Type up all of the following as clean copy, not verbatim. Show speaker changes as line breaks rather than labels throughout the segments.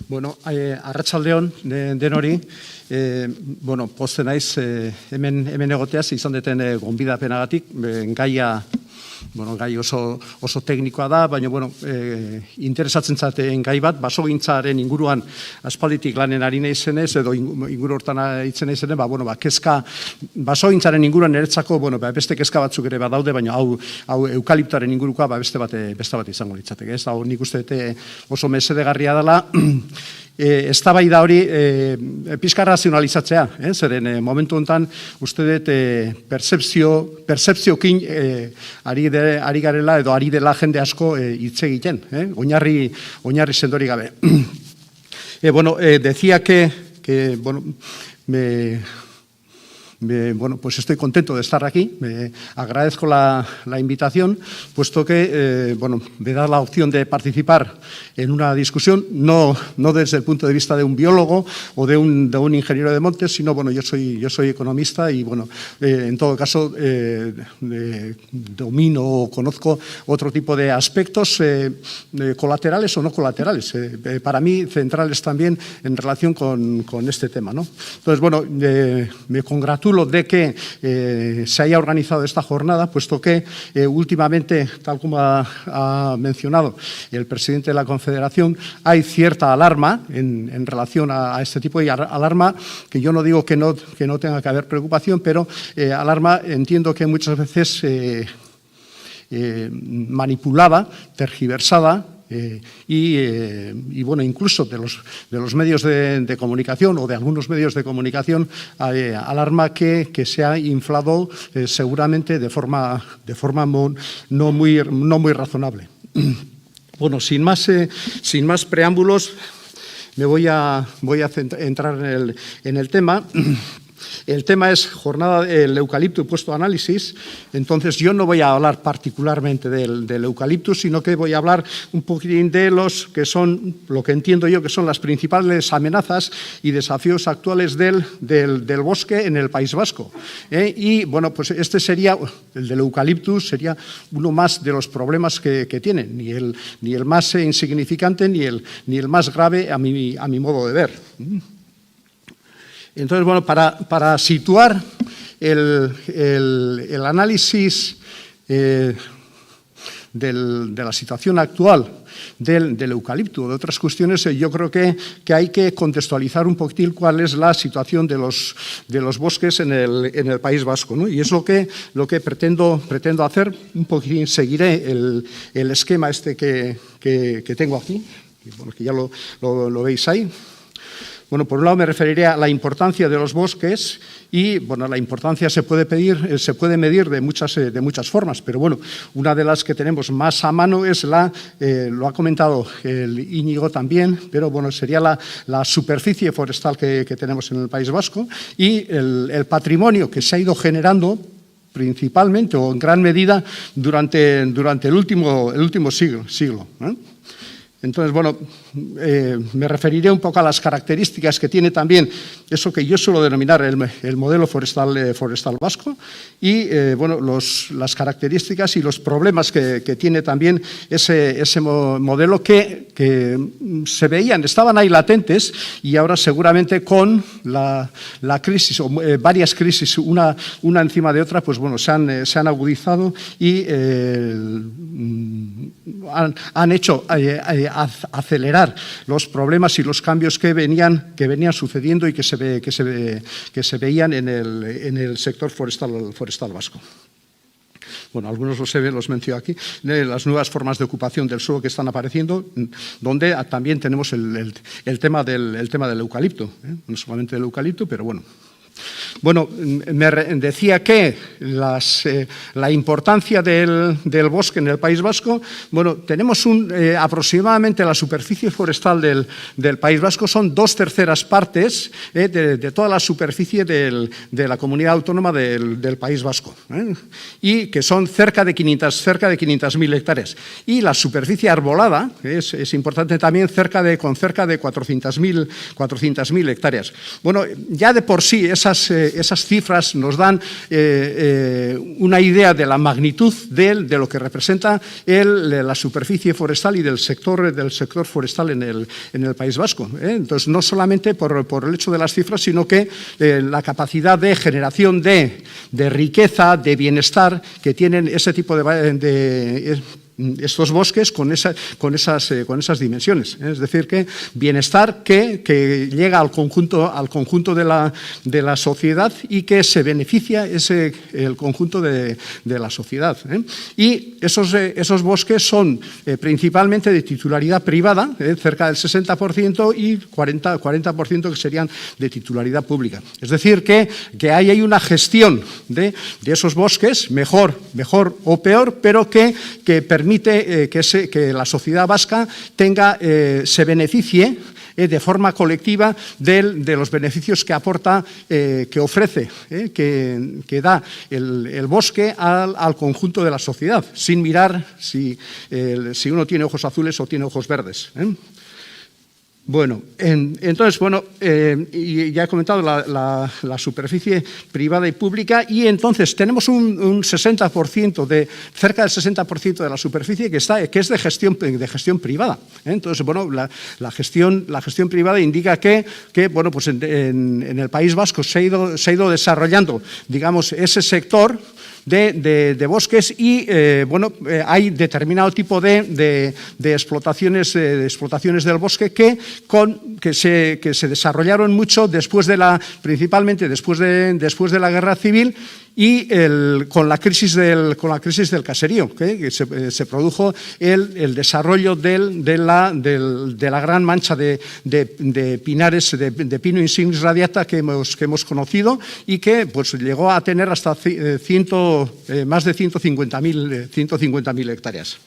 Bueno, arratsaldeon denori, pozten naiz hemen egoteaz izan deten gonbidapenagatik, gai oso teknikoa da, baina interesatzen zaten gai bat, basogintzaren inguruan aspalditik lanen ari naizenez, edo inguru hortan hitzen naizenez, kezka, basogintzaren inguruan niretzako, beste kezka batzuk ere badaude, baina hau eukaliptoaren ingurukoa beste bat izango litzateke. Ez da, nik uste oso mesedegarria dela, eztabaida hori pixka razionalizatzea, zeren momentu honetan uste dut percepziokin ari garela edo ari dela jende asko hitz egiten, oinarri sendori gabe. Decía que pues estoy contento de estar aquí, agradezco la invitación, puesto que me da la opción de participar en una discusión, no desde el punto de vista de un biólogo o de un ingeniero de montes, sino yo soy economista y en todo caso domino o conozco otro tipo de aspectos colaterales o no colaterales, para mí centrales también en relación con este tema, ¿no? Entonces, me congratulo de que se haya organizado esta jornada, puesto que últimamente, tal como ha mencionado el presidente de la Confederación, hay cierta alarma en relación a este tipo de alarma, que yo no digo que no tenga que haber preocupación, pero alarma entiendo que muchas veces manipulada, tergiversada, incluso de los medios de comunicación o de algunos medios de comunicación, alarma que se ha inflado seguramente de forma no muy razonable. Sin más preámbulos, me voy a entrar en el tema. El tema es jornada del eucalipto puesto a análisis, entonces yo no voy a hablar particularmente del eucalipto, sino que voy a hablar un poquitín de los que son, lo que entiendo yo que son las principales amenazas y desafíos actuales del bosque en el País Vasco. Este sería, el del eucaliptus, sería uno más de los problemas que tiene, ni el más insignificante ni el más grave a mi modo de ver. Entonces, para situar el análisis de la situación actual del eucalipto, de otras cuestiones, yo creo que hay que contextualizar un poquitín cuál es la situación de los bosques en el País Vasco, ¿no? Y es lo que pretendo hacer un poquitín. Seguiré el esquema este que tengo aquí, que ya lo veis ahí. Por un lado me referiré a la importancia de los bosques y, la importancia se puede medir de muchas formas, pero una de las que tenemos más a mano es lo ha comentado el Íñigo también, pero sería la superficie forestal que tenemos en el País Vasco y el patrimonio que se ha ido generando principalmente o en gran medida durante el último siglo, ¿eh? Entonces, me referiré un poco a las características que tiene también eso que yo suelo denominar el modelo forestal vasco y las características y los problemas que tiene también ese modelo que se veían, estaban ahí latentes y ahora seguramente con la crisis o varias crisis, una encima de otra, se han agudizado y han hecho acelerar los problemas y los cambios que venían sucediendo y que se veían en el sector forestal vasco. Algunos los menciono aquí, las nuevas formas de ocupación del suelo que están apareciendo, donde también tenemos el tema del eucalipto, no solamente del eucalipto, pero me decía que la importancia del bosque en el País Vasco, tenemos aproximadamente la superficie forestal del País Vasco son 2/3 partes de toda la superficie de la comunidad autónoma del País Vasco, y que son cerca de 500.000 hectáreas. Y la superficie arbolada es importante también, con cerca de 400.000 hectáreas. Ya de por sí esas esas cifras nos dan una idea de la magnitud de lo que representa la superficie forestal y del sector forestal en el País Vasco. Entonces, no solamente por el hecho de las cifras, sino que la capacidad de generación de riqueza, de bienestar que tienen ese tipo de estos bosques con esas dimensiones. Es decir, que bienestar que llega al conjunto de la sociedad y que se beneficia el conjunto de la sociedad. Y esos bosques son principalmente de titularidad privada, cerca del 60%, y 40% que serían de titularidad pública. Es decir, que hay una gestión de esos bosques, mejor o peor, pero que permite que la sociedad vasca se beneficie de forma colectiva de los beneficios que aporta, que ofrece, que da el bosque al conjunto de la sociedad, sin mirar si uno tiene ojos azules o tiene ojos verdes. Bueno, entonces, y ya he comentado la superficie privada y pública, y entonces tenemos un 60%, cerca del 60% de la superficie que es de gestión privada. Entonces, la gestión privada indica que pues en el País Vasco se ha ido desarrollando, digamos, ese sector de bosques, y hay determinado tipo de explotaciones del bosque que se desarrollaron mucho principalmente después de la Guerra Civil, y con la crisis del caserío, que se produjo el desarrollo de la gran mancha de pinares, de Pinus insignis radiata que hemos conocido, y que pues llegó a tener hasta más de 150.000 hectáreas.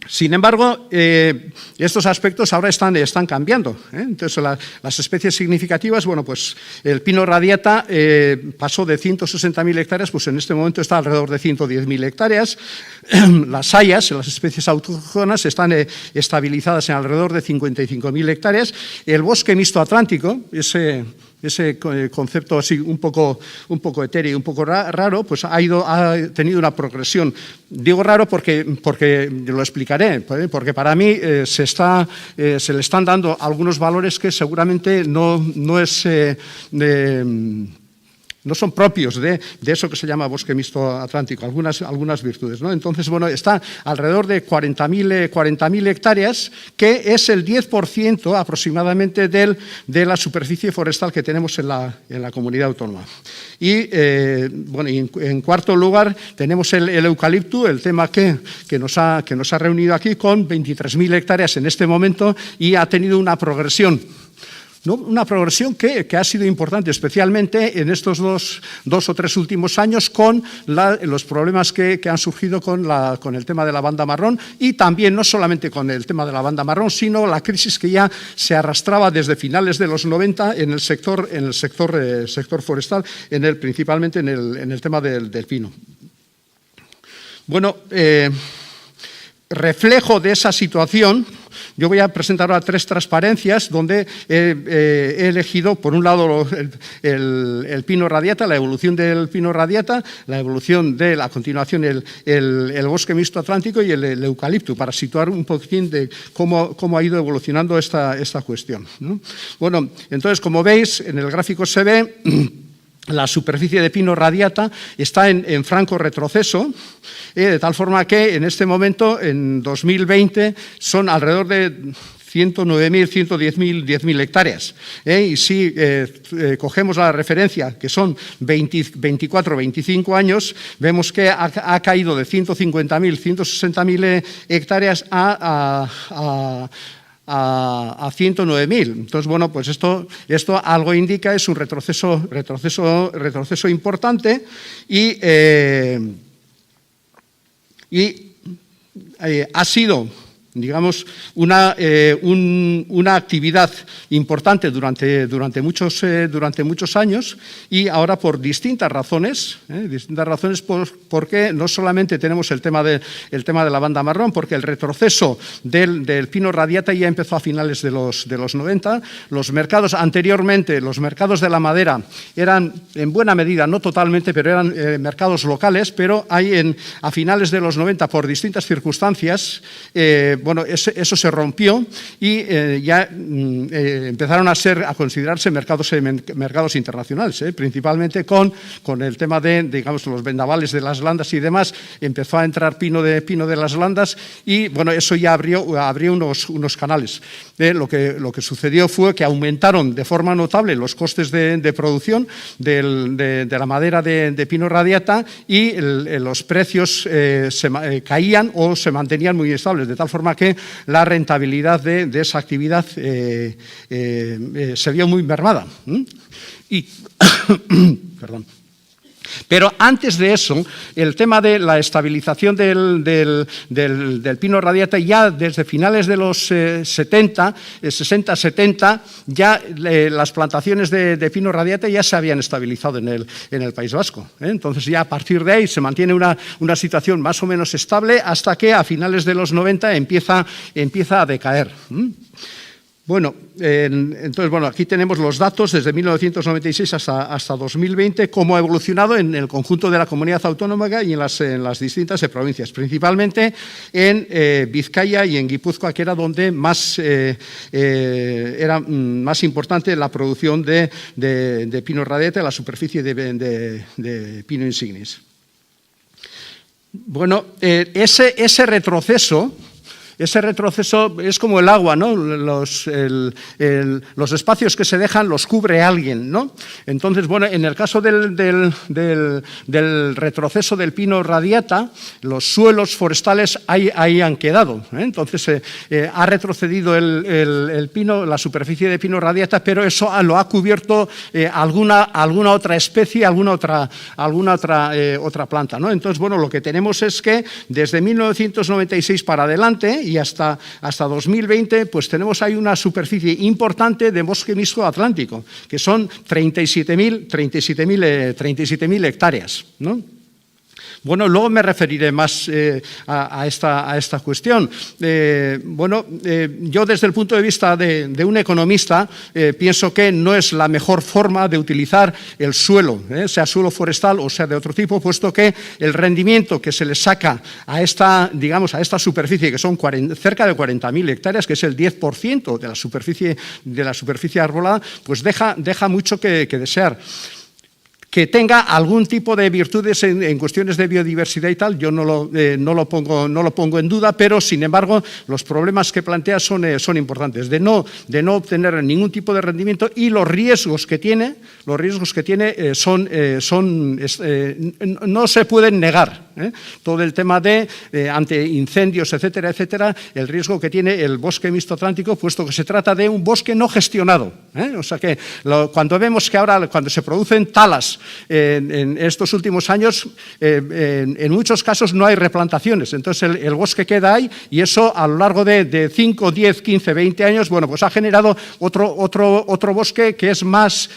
Sin embargo, estos aspectos ahora están cambiando. Entonces, las especies significativas, pues el pino radiata pasó de 160.000 hectáreas, pues en este momento está alrededor de 110.000 hectáreas. Las hayas, las especies autóctonas, están estabilizadas en alrededor de 55.000 hectáreas. El bosque mixto atlántico, ese concepto así un poco etéreo y un poco raro, pues ha tenido una progresión. Digo raro porque lo explicaré, porque para mí se le están dando algunos valores que seguramente no son propios de eso que se llama bosque mixto atlántico, algunas virtudes, ¿no? Entonces, está alrededor de 40.000 hectáreas, que es el 10% aproximadamente de la superficie forestal que tenemos en la comunidad autónoma. Y, en cuarto lugar, tenemos el eucalipto, el tema que nos ha reunido aquí, con 23.000 hectáreas en este momento, y ha tenido una progresión. ¿No? Una progresión que ha sido importante, especialmente en estos dos o tres últimos años, con los problemas que han surgido con el tema de la banda marrón, y también no solamente con el tema de la banda marrón, sino la crisis que ya se arrastraba desde finales de los 90 en el sector forestal, principalmente en el tema del pino. Reflejo de esa situación, yo voy a presentar ahora 3 transparencias donde he elegido, por un lado, el pino radiata, la evolución del pino radiata, la evolución a continuación el bosque mixto atlántico y el eucalipto, para situar un poquitín de cómo ha ido evolucionando esta cuestión, ¿no? Entonces, como veis, en el gráfico se ve la superficie de pino radiata está en franco retroceso, de tal forma que en este momento, en 2020, son alrededor de 109.000, 110.000 hectáreas. Y si cogemos la referencia, que son 24, 25 años, vemos que ha caído de 150.000, 160.000 hectáreas a 109.000. Entonces, pues esto algo indica, es un retroceso importante, y ha sido digamos, una actividad importante durante muchos años, y ahora por distintas razones, porque no solamente tenemos el tema de la banda marrón, porque el retroceso del pino radiata ya empezó a finales de los 90. Los mercados anteriormente, los mercados de la madera eran en buena medida, no totalmente, pero eran mercados locales, pero a finales de los 90, por distintas circunstancias, bueno, eso se rompió y ya empezaron a considerarse mercados internacionales, principalmente con el tema de, digamos, los vendavales de las landas y demás. Empezó a entrar pino de las landas y, bueno, eso ya abrió unos canales. Lo que sucedió fue que aumentaron de forma notable los costes de producción de la madera de pino radiata, y los precios caían o se mantenían muy estables, de tal forma que la rentabilidad de esa actividad se vio muy mermada. Perdón. Pero antes de eso, el tema de la estabilización del pino radiata, ya desde finales de los 60-70, ya las plantaciones de pino radiata ya se habían estabilizado en el País Vasco. Entonces ya a partir de ahí se mantiene una situación más o menos estable hasta que a finales de los 90 empieza a decaer. Bueno, entonces, bueno, aquí tenemos los datos desde 1996 hasta 2020, cómo ha evolucionado en el conjunto de la comunidad autónoma y en las distintas provincias, principalmente en Vizcaya y en Guipúzcoa, que era donde era más importante la producción de pino radiata, la superficie de pino insignis. Bueno, ese retroceso es como el agua, ¿no? Los espacios que se dejan los cubre alguien, ¿no? Entonces, bueno, en el caso del retroceso del pino radiata, los suelos forestales ahí han quedado, ¿eh? Entonces, ha retrocedido el pino, la superficie de pino radiata, pero eso lo ha cubierto alguna otra especie, alguna otra planta, ¿no? Entonces, bueno, lo que tenemos es que desde 1996 para adelante y hasta 2020, pues tenemos ahí una superficie importante de bosque mixto atlántico, que son 37.000 hectáreas, ¿no? Bueno, luego me referiré más a esta cuestión. Yo desde el punto de vista de un economista pienso que no es la mejor forma de utilizar el suelo, sea suelo forestal o sea de otro tipo, puesto que el rendimiento que se le saca a esta superficie, que son cerca de 40.000 hectáreas, que es el 10% de la superficie arbolada, pues deja mucho que desear. Que tenga algún tipo de virtudes en cuestiones de biodiversidad y tal, yo no lo pongo en duda, pero sin embargo los problemas que plantea son importantes, de no obtener ningún tipo de rendimiento, y los riesgos que tiene no se pueden negar. Todo el tema ante incendios, etcétera, el riesgo que tiene el bosque mixto atlántico, puesto que se trata de un bosque no gestionado. O sea que cuando vemos que ahora, cuando se producen talas en estos últimos años, en muchos casos no hay replantaciones, entonces el bosque queda ahí, y eso a lo largo de 5, 10, 15, 20 años, bueno, pues ha generado otro bosque que es más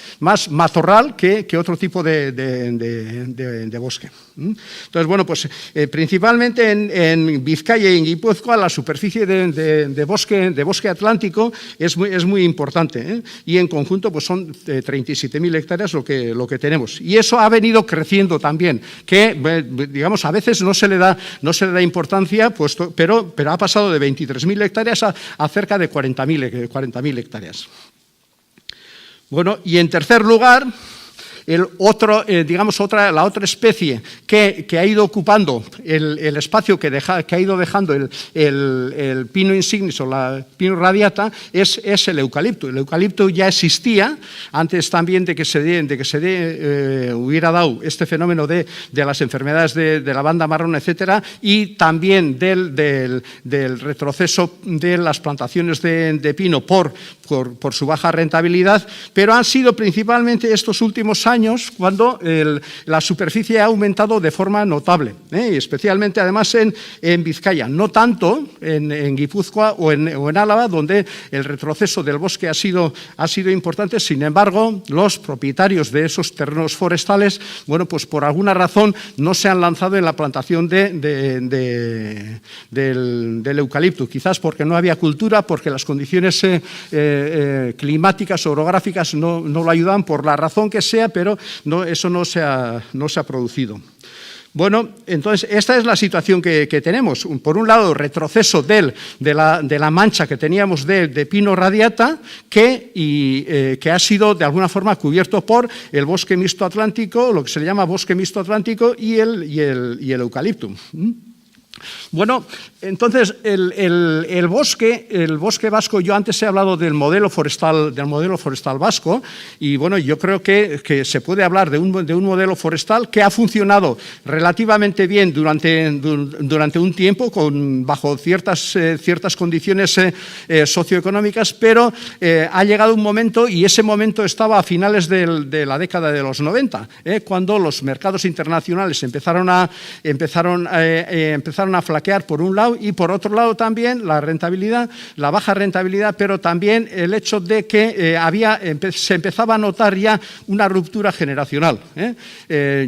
matorral que otro tipo de bosque. Entonces, bueno, pues principalmente en Vizcaya y en Guipúzcoa la superficie de bosque atlántico es muy importante, y en conjunto pues son 37.000 hectáreas lo que tenemos. Y eso ha venido creciendo también, que digamos a veces no se le da importancia, pero ha pasado de 23.000 hectáreas a cerca de 40.000 hectáreas. Bueno, y en tercer lugar, la otra especie que ha ido ocupando el espacio que ha ido dejando el pino insignis o la pino radiata es el eucalipto. El eucalipto ya existía antes también de que se hubiera dado este fenómeno de las enfermedades de la banda marrón, etcétera, y también del retroceso de las plantaciones de pino por su baja rentabilidad, pero han sido principalmente estos últimos años años cuando la superficie ha aumentado de forma notable, y especialmente además en Vizcaya, no tanto en Guipúzcoa o en Álava, donde el retroceso del bosque ha sido importante. Sin embargo, los propietarios de esos terrenos forestales, bueno, pues por alguna razón no se han lanzado en la plantación del eucalipto, quizás porque no había cultura, porque las condiciones climáticas, orográficas no lo ayudan, por la razón que sea, pero eso no se ha producido. Bueno, entonces esta es la situación que tenemos. Por un lado, retroceso de la mancha que teníamos de pino radiata, que ha sido de alguna forma cubierto por el bosque mixto atlántico, lo que se le llama bosque mixto atlántico, y el eucalipto. Bueno, entonces el bosque vasco, yo antes he hablado del modelo forestal vasco, y bueno, yo creo que se puede hablar de un modelo forestal que ha funcionado relativamente bien durante un tiempo, bajo ciertas condiciones socioeconómicas, pero ha llegado un momento, y ese momento estaba a finales de la década de los 90, cuando los mercados internacionales empezaron a flaquear por un lado, y por otro lado también la baja rentabilidad, pero también el hecho de que se empezaba a notar ya una ruptura generacional.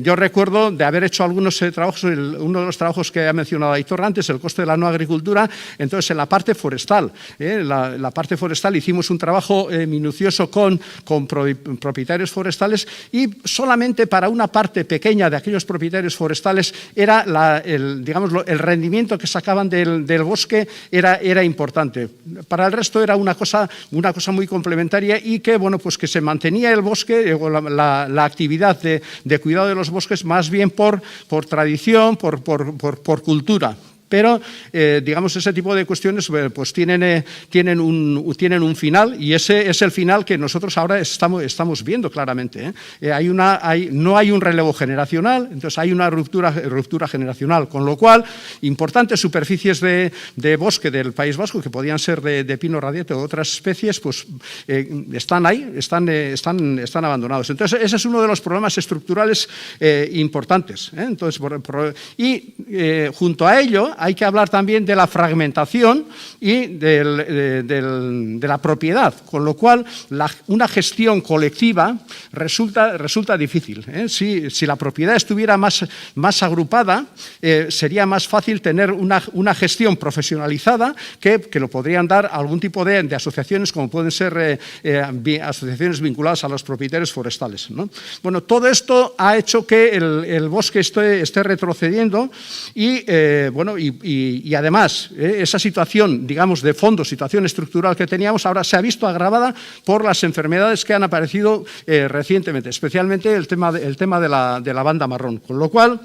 Yo recuerdo de haber hecho algunos trabajos, uno de los trabajos que ha mencionado Aitor antes, el coste de la no agricultura. Entonces, en la parte forestal, la parte forestal hicimos un trabajo minucioso con propietarios forestales, y solamente para una parte pequeña de aquellos propietarios forestales era el rendimiento que sacaban del bosque era importante. Para el resto era una cosa muy complementaria, y que, bueno, pues que se mantenía el bosque, la actividad de cuidado de los bosques, más bien por tradición, por cultura. Pero, digamos, ese tipo de cuestiones pues tienen un final, y ese es el final que nosotros ahora estamos viendo claramente. No hay un relevo generacional, entonces hay una ruptura generacional, con lo cual importantes superficies de bosque del País Vasco, que podían ser de pino radiata o otras especies, pues están ahí, están abandonados. Entonces, ese es uno de los problemas estructurales importantes. Entonces, junto a ello, hay que hablar también de la fragmentación y de la propiedad, con lo cual una gestión colectiva resulta difícil. Si la propiedad estuviera más agrupada, sería más fácil tener una gestión profesionalizada que lo podrían dar algún tipo de asociaciones, como pueden ser asociaciones vinculadas a los propietarios forestales, ¿no? Bueno, todo esto ha hecho que el bosque esté retrocediendo, y además esa situación, digamos, de fondo, situación estructural que teníamos, ahora se ha visto agravada por las enfermedades que han aparecido recientemente, especialmente el tema de la banda marrón, con lo cual,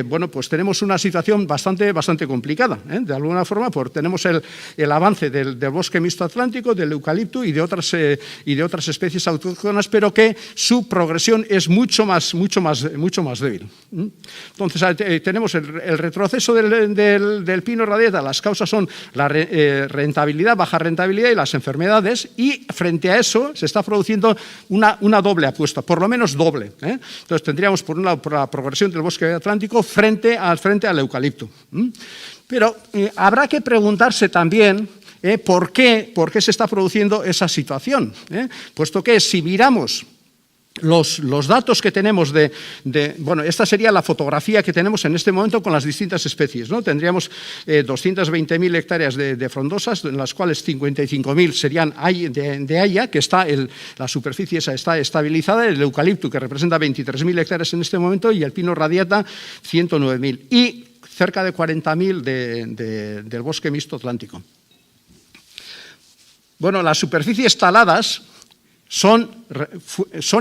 bueno, pues tenemos una situación bastante complicada, de alguna forma, porque tenemos el avance del bosque mixto atlántico, del eucalipto y de otras especies autóctonas, pero que su progresión es mucho más débil. Entonces, tenemos el retroceso del pino radiata. Las causas son la baja rentabilidad y las enfermedades, y frente a eso se está produciendo una doble apuesta, por lo menos doble. Entonces, tendríamos por un lado por la progresión del bosque atlántico frente al eucalipto. Pero habrá que preguntarse también ¿por qué se está produciendo esa situación? Puesto que si miramos los datos que tenemos bueno, esta sería la fotografía que tenemos en este momento con las distintas especies, ¿no? Tendríamos 220.000 hectáreas de frondosas, en las cuales 55.000 serían de haya, que la superficie esa está estabilizada, el eucalipto, que representa 23.000 hectáreas en este momento, y el pino radiata, 109.000, y cerca de 40.000 del bosque mixto atlántico. Bueno, las superficies taladas son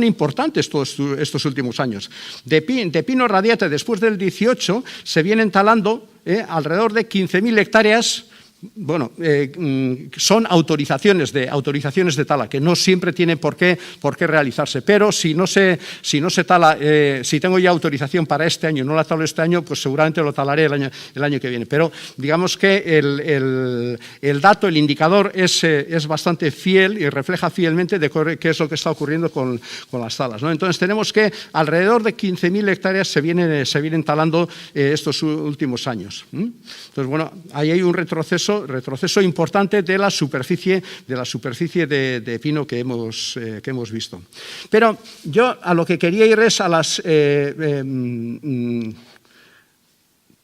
importantes todos estos últimos años. De pino radiata, después del 18, se vienen talando alrededor de 15.000 hectáreas bueno, son autorizaciones de tala, que no siempre tienen por qué realizarse, pero si no se tala, si tengo ya autorización para este año y no la talo este año, pues seguramente lo talaré el año que viene. Pero digamos que el dato, el indicador es bastante fiel y refleja fielmente de qué es lo que está ocurriendo con las talas, ¿no? Entonces tenemos que alrededor de 15.000 hectáreas se vienen talando estos últimos años. Entonces, bueno, ahí hay un retroceso importante de la superficie de pino que hemos visto. Pero yo a lo que quería ir es a las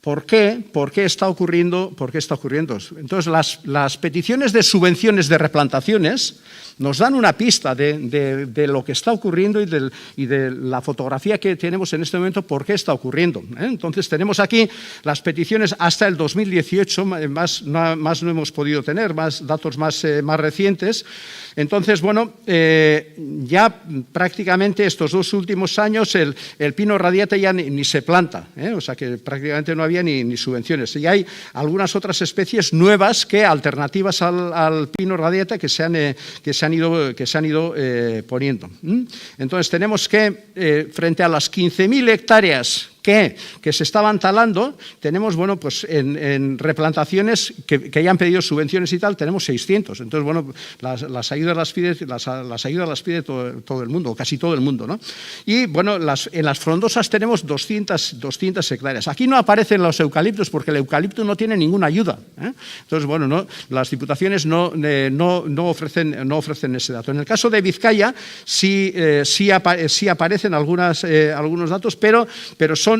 ¿por qué está ocurriendo? Entonces, las peticiones de subvenciones de replantaciones nos dan una pista de lo que está ocurriendo y de la fotografía que tenemos en este momento, por qué está ocurriendo. Entonces, tenemos aquí las peticiones hasta el 2018, más no hemos podido tener, datos más recientes. Entonces, bueno, ya prácticamente estos 2 últimos años el pino radiata ya ni se planta, o sea que prácticamente no había ni subvenciones. Y hay algunas otras especies nuevas alternativas al pino radiata que se han ido poniendo. Entonces tenemos que, frente a las 15.000 hectáreas que se estaban talando, tenemos, bueno, pues en replantaciones que hayan pedido subvenciones y tal, tenemos 600. Entonces, bueno, las ayudas las pide todo el mundo, o casi todo el mundo, ¿no? Y, bueno, en las frondosas tenemos 200 hectáreas. Aquí no aparecen los eucaliptos porque el eucalipto no tiene ninguna ayuda, ¿eh? Entonces, bueno, las diputaciones no ofrecen ese dato. En el caso de Vizcaya sí aparecen algunos datos, pero son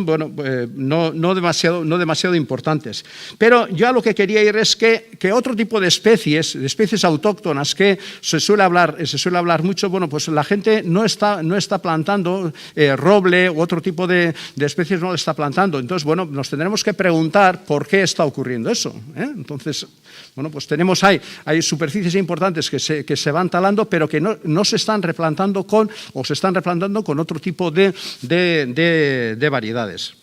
bueno, no demasiado importantes. Pero yo a lo que quería ir es que otro tipo de especies autóctonas que se suele hablar mucho, bueno, pues la gente no está plantando roble u otro tipo de especies, no lo está plantando. Entonces, bueno, nos tendremos que preguntar por qué está ocurriendo eso, ¿eh? Entonces, bueno, pues hay superficies importantes que se van talando, pero que no se están replantando o se están replantando con otro tipo de variedades.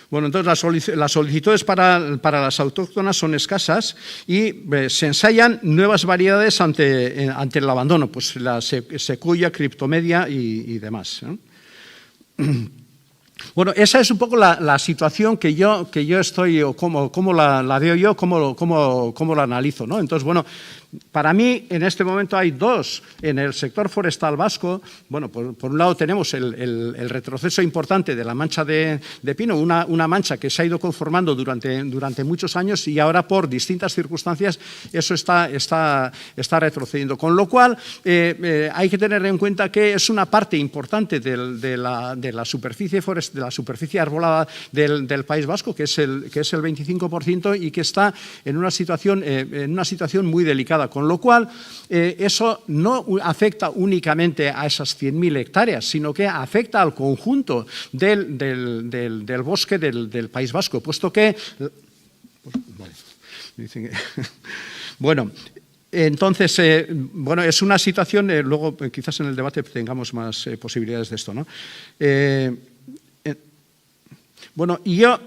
Bueno, entonces las solicitudes para las autóctonas son escasas y se ensayan nuevas variedades ante el abandono, pues la secuya, criptomedia y demás, ¿eh? Bueno, esa es un poco la situación que yo estoy, o cómo la veo yo, cómo la analizo, ¿no? Entonces, bueno, para mí, en este momento hay dos en el sector forestal vasco. Bueno, por un lado tenemos el retroceso importante de la mancha de pino, una mancha que se ha ido conformando durante muchos años y ahora por distintas circunstancias eso está retrocediendo. Con lo cual, hay que tener en cuenta que es una parte importante de la superficie forestal, de la superficie arbolada del País Vasco, que es el 25% y que está en una situación muy delicada. Con lo cual, eso no afecta únicamente a esas 100.000 hectáreas, sino que afecta al conjunto del bosque del País Vasco, puesto que... Bueno, entonces, bueno, es una situación, luego quizás en el debate tengamos más posibilidades de esto, ¿no? Bueno, y yo...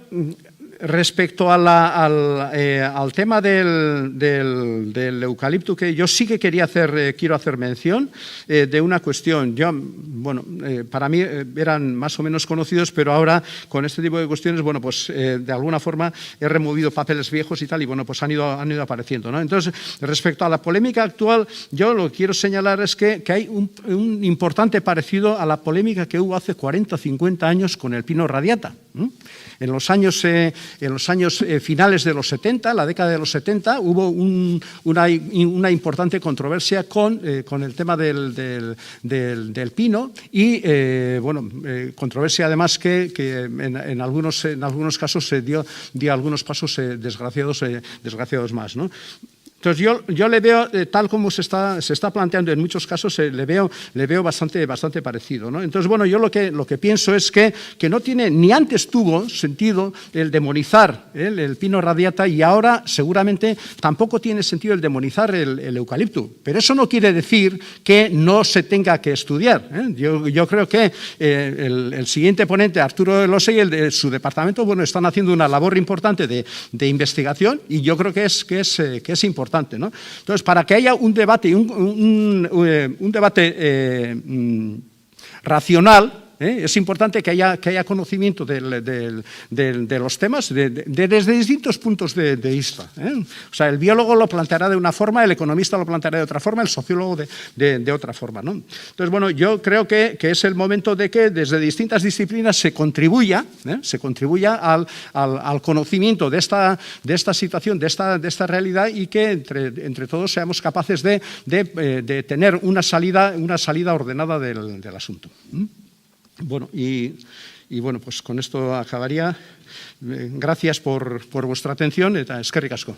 Respecto al tema del eucalipto, que yo sí que quiero hacer mención de una cuestión. Bueno, para mí eran más o menos conocidos, pero ahora con este tipo de cuestiones, bueno, pues de alguna forma he removido papeles viejos y tal, y bueno, pues han ido apareciendo, ¿no? Entonces, respecto a la polémica actual, yo lo que quiero señalar es que hay un importante parecido a la polémica que hubo hace 40 o 50 años con el pino radiata. En los años finales de los 70, la década de los 70, hubo una importante controversia con el tema del pino y, bueno, controversia además que en algunos casos dio algunos pasos desgraciados más, ¿no? Entonces yo le veo, tal como se está planteando en muchos casos, le veo bastante parecido, ¿no? Entonces, bueno, yo lo que pienso es que no tiene, ni antes tuvo sentido el demonizar el pino radiata y ahora seguramente tampoco tiene sentido el demonizar el eucalipto. Pero eso no quiere decir que no se tenga que estudiar, ¿eh? Yo creo que el siguiente ponente, Arturo Elosegui, y el de su departamento, bueno, están haciendo una labor importante de investigación y yo creo que es importante, ¿no? Entonces, para que haya un debate, un debate racional, es importante que haya conocimiento de los temas desde distintos puntos de vista. O sea, el biólogo lo planteará de una forma, el economista lo planteará de otra forma, el sociólogo de otra forma, ¿no? Entonces, bueno, yo creo que es el momento de que desde distintas disciplinas se contribuya al conocimiento de esta situación, de esta realidad y que entre todos seamos capaces de tener una salida ordenada del asunto. Bueno, y bueno, pues con esto acabaría. Gracias por vuestra atención. Eskerrik asko.